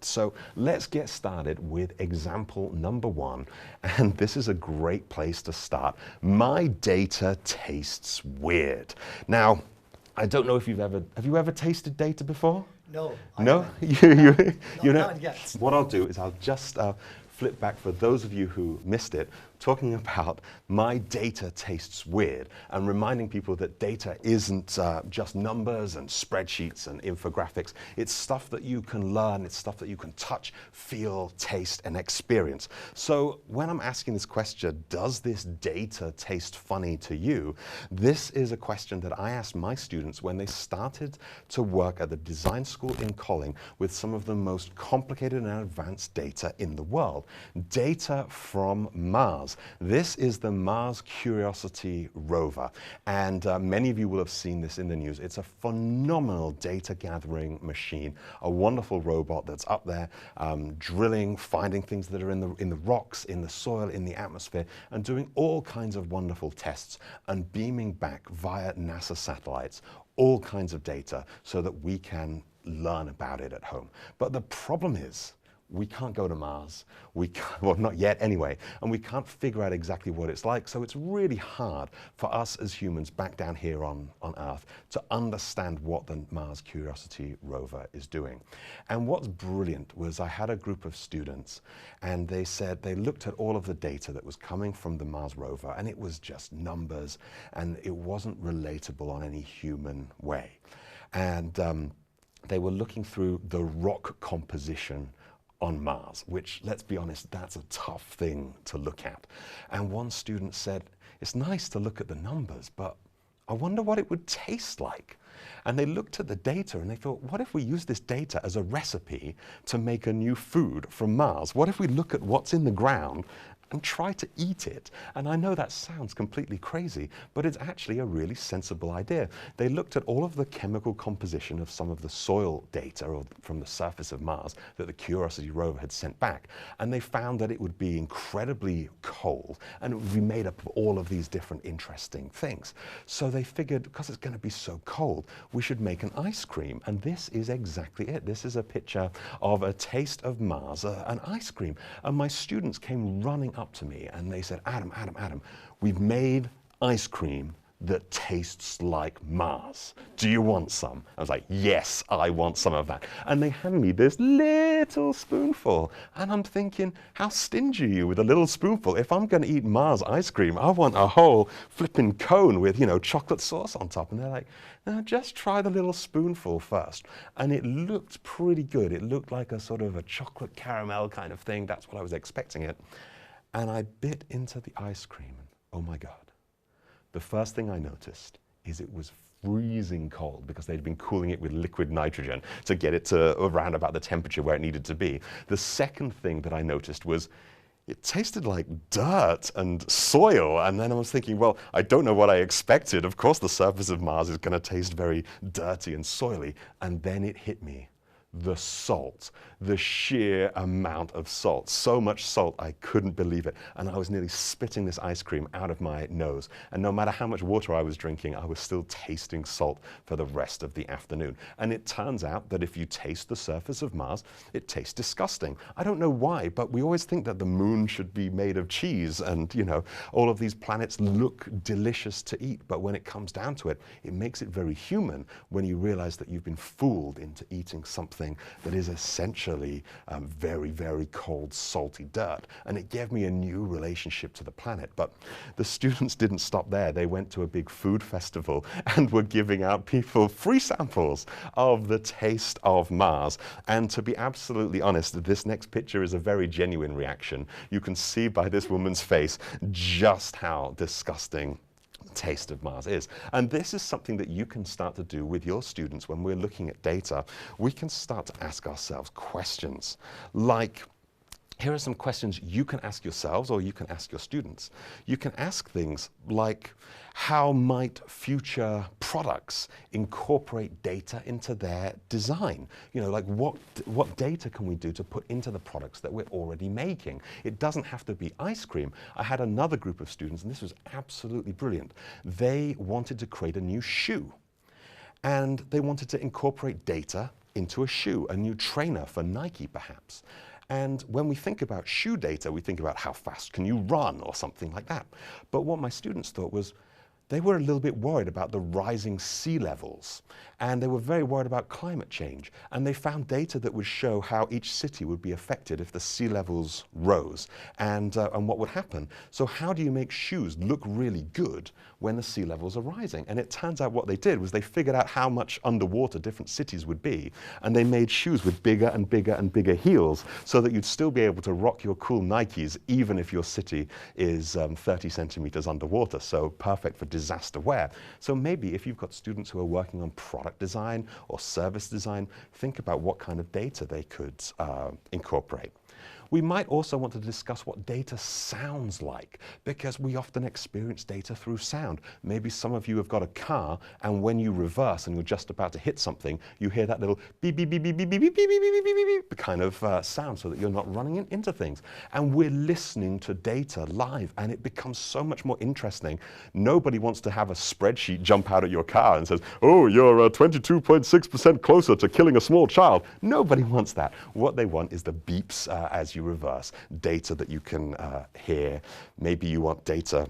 So let's get started with example number 1. And this is a great place to start. My data tastes weird. Now, I don't know if have you ever tasted data before? No. No? Not yet. What I'll do is I'll just flip back for those of you who missed it, talking about my data tastes weird and reminding people that data isn't just numbers and spreadsheets and infographics. It's stuff that you can learn, it's stuff that you can touch, feel, taste, and experience. So when I'm asking this question, does this data taste funny to you? This is a question that I asked my students when they started to work at the design school in Colling with some of the most complicated and advanced data in the world. Data from Mars. This is the Mars Curiosity rover, and many of you will have seen this in the news. It's a phenomenal data gathering machine, a wonderful robot that's up there drilling, finding things that are in the rocks, in the soil, in the atmosphere, and doing all kinds of wonderful tests and beaming back via NASA satellites all kinds of data so that we can learn about it at home. But the problem is, we can't go to Mars, well, not yet anyway, and we can't figure out exactly what it's like, so it's really hard for us as humans back down here on Earth to understand what the Mars Curiosity rover is doing. And what's brilliant was I had a group of students, and they said they looked at all of the data that was coming from the Mars rover, and it was just numbers, and it wasn't relatable on any human way. And they were looking through the rock composition on Mars, which, let's be honest, that's a tough thing to look at. And one student said, it's nice to look at the numbers, but I wonder what it would taste like. And they looked at the data and they thought, what if we use this data as a recipe to make a new food from Mars? What if we look at what's in the ground and try to eat it? And I know that sounds completely crazy, but it's actually a really sensible idea. They looked at all of the chemical composition of some of the soil data or from the surface of Mars that the Curiosity rover had sent back, and they found that it would be incredibly cold and it would be made up of all of these different interesting things. So they figured, because it's going to be so cold, we should make an ice cream, and this is exactly it. This is a picture of a taste of Mars, an ice cream, and my students came running up to me and they said, Adam, we've made ice cream that tastes like Mars. Do you want some? I was like, yes, I want some of that. And they handed me this little spoonful. And I'm thinking, how stingy are you with a little spoonful? If I'm going to eat Mars ice cream, I want a whole flipping cone with, chocolate sauce on top. And they're like, no, just try the little spoonful first. And it looked pretty good. It looked like a sort of a chocolate caramel kind of thing. That's what I was expecting it. And I bit into the ice cream, and oh my God. The first thing I noticed is it was freezing cold because they'd been cooling it with liquid nitrogen to get it to around about the temperature where it needed to be. The second thing that I noticed was it tasted like dirt and soil. And then I was thinking, well, I don't know what I expected. Of course, the surface of Mars is going to taste very dirty and soily. And then it hit me. The salt, the sheer amount of salt. So much salt, I couldn't believe it. And I was nearly spitting this ice cream out of my nose. And no matter how much water I was drinking, I was still tasting salt for the rest of the afternoon. And it turns out that if you taste the surface of Mars, it tastes disgusting. I don't know why, but we always think that the moon should be made of cheese and, all of these planets look delicious to eat. But when it comes down to it, it makes it very human when you realize that you've been fooled into eating something that is essentially very, very cold, salty dirt. And it gave me a new relationship to the planet. But the students didn't stop there. They went to a big food festival and were giving out people free samples of the taste of Mars. And to be absolutely honest, this next picture is a very genuine reaction. You can see by this woman's face just how disgusting taste of Mars is. And this is something that you can start to do with your students when we're looking at data. We can start to ask ourselves questions like, here are some questions you can ask yourselves or you can ask your students. You can ask things like, how might future products incorporate data into their design? Like what data can we do to put into the products that we're already making? It doesn't have to be ice cream. I had another group of students, and this was absolutely brilliant. They wanted to create a new shoe. And they wanted to incorporate data into a shoe, a new trainer for Nike perhaps. And when we think about shoe data, we think about how fast can you run or something like that. But what my students thought was, they were a little bit worried about the rising sea levels, and they were very worried about climate change. And they found data that would show how each city would be affected if the sea levels rose, and what would happen. So how do you make shoes look really good when the sea levels are rising? And it turns out what they did was they figured out how much underwater different cities would be, and they made shoes with bigger and bigger and bigger heels so that you'd still be able to rock your cool Nikes even if your city is 30 centimeters underwater. So perfect for disaster wear. So maybe if you've got students who are working on product design or service design, think about what kind of data they could incorporate. We might also want to discuss what data sounds like, because we often experience data through sound. Maybe some of you have got a car, and when you reverse and you're just about to hit something, you hear that little beep, beep, beep, beep, beep, beep, beep, beep, beep, beep, beep, beep kind of sound, so that you're not running into things. And we're listening to data live, and it becomes so much more interesting. Nobody wants to have a spreadsheet jump out at your car and says, oh, you're 22.6% closer to killing a small child. Nobody wants that. What they want is the beeps as you reverse, data that you can hear. Maybe you want data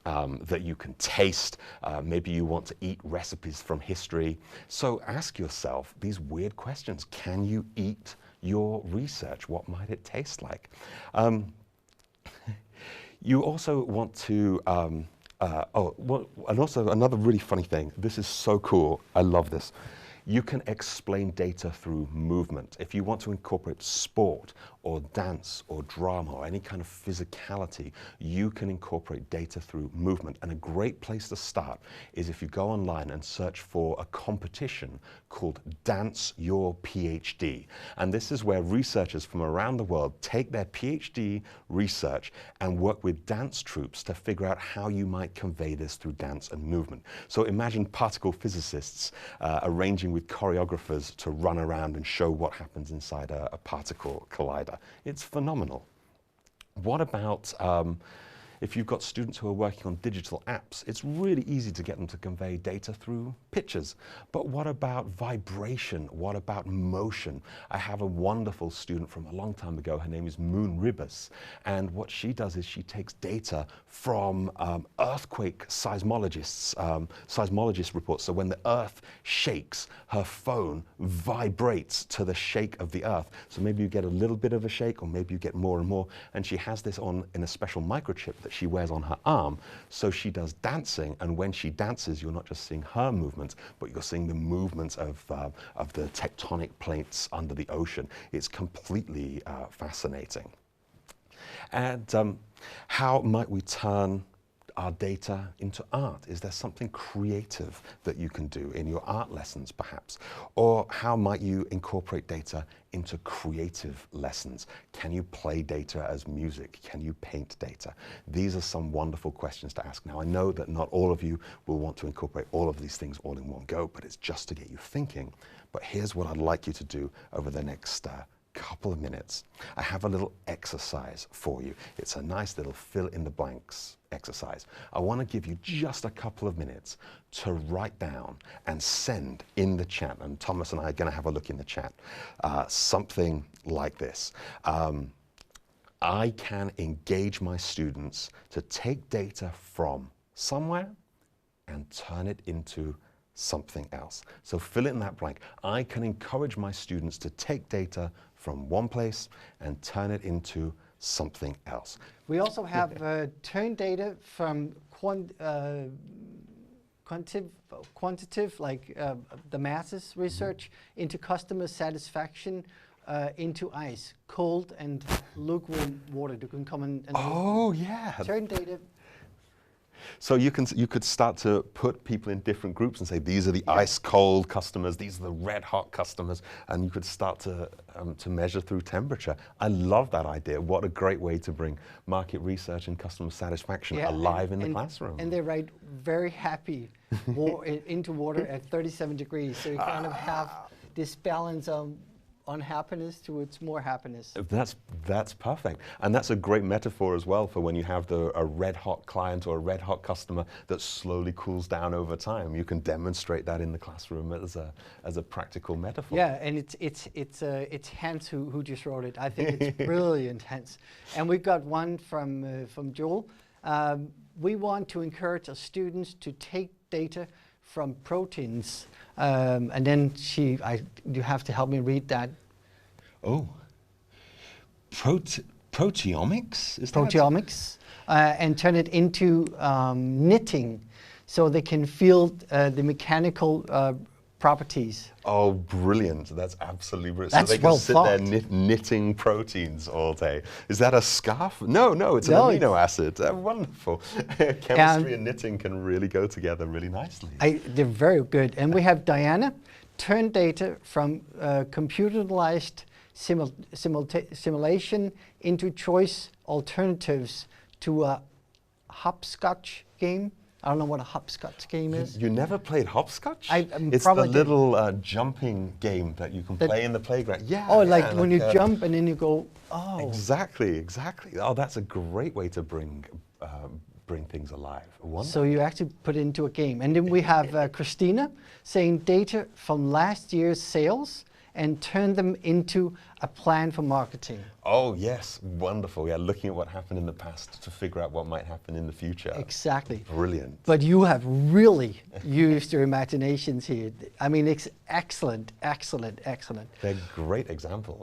that you can taste. Maybe you want to eat recipes from history. So ask yourself these weird questions. Can you eat your research? What might it taste like? You also want to, and also another really funny thing. This is so cool. I love this. You can explain data through movement. If you want to incorporate sport or dance or drama or any kind of physicality, you can incorporate data through movement. And a great place to start is if you go online and search for a competition called Dance Your PhD. And this is where researchers from around the world take their PhD research and work with dance troupes to figure out how you might convey this through dance and movement. So imagine particle physicists arranging with choreographers to run around and show what happens inside a particle collider. It's phenomenal. What about if you've got students who are working on digital apps? It's really easy to get them to convey data through pictures. But what about vibration? What about motion? I have a wonderful student from a long time ago. Her name is Moon Ribas. And what she does is she takes data from earthquake seismologist reports. So when the earth shakes, her phone vibrates to the shake of the earth. So maybe you get a little bit of a shake, or maybe you get more and more. And she has this on in a special microchip that she wears on her arm. So she does dancing, and when she dances, you're not just seeing her movements, but you're seeing the movements of the tectonic plates under the ocean. It's completely fascinating. And how might we turn our data into art? Is there something creative that you can do in your art lessons, perhaps? Or how might you incorporate data into creative lessons? Can you play data as music? Can you paint data? These are some wonderful questions to ask. Now, I know that not all of you will want to incorporate all of these things all in one go, but it's just to get you thinking. But here's what I'd like you to do over the next couple of minutes. I have a little exercise for you. It's a nice little fill in the blanks exercise. I want to give you just a couple of minutes to write down and send in the chat, and Thomas and I are going to have a look in the chat, something like this. I can engage my students to take data from somewhere and turn it into something else. So fill in that blank. I can encourage my students to take data from one place and turn it into something else. We also have turn data from quantitative, like the masses research, into customer satisfaction, into ice, cold and lukewarm water. You can come and oh yeah, turn data. So you could start to put people in different groups and say, these are the ice cold customers, these are the red hot customers, and you could start to measure through temperature. I love that idea. What a great way to bring market research and customer satisfaction alive in the classroom. And they write very happy into water at 37 degrees. So you kind of have this balance of unhappiness towards more happiness. That's perfect. And that's a great metaphor as well for when you have a red hot client or a red hot customer that slowly cools down over time. You can demonstrate that in the classroom as a practical metaphor. Yeah, and it's Hans who just wrote it. I think it's brilliant, Hans. And we've got one from Joel. We want to encourage our students to take data from proteins. And then you have to help me read that. Oh, proteomics? Is proteomics, and turn it into knitting, so they can feel the mechanical properties. Oh, brilliant. That's absolutely brilliant. That's so they can sit there knitting proteins all day. Is that a scarf? No, it's an amino acid. Wonderful. Chemistry and knitting can really go together really nicely. They're very good. And we have Diana, turn data from computerized simulation into choice alternatives to a hopscotch game. I don't know what a hopscotch game is. You never played hopscotch? It's the little jumping game that you can play in the playground. Yeah. Oh, like when you jump and then you go, oh. Exactly. Oh, that's a great way to bring things alive. Wonderful. So you actually put it into a game. And then we have Christina saying data from last year's sales and turn them into a plan for marketing. Oh, yes. Wonderful. Yeah, looking at what happened in the past to figure out what might happen in the future. Exactly. Brilliant. But you have really used your imaginations here. I mean, it's excellent. They're great examples.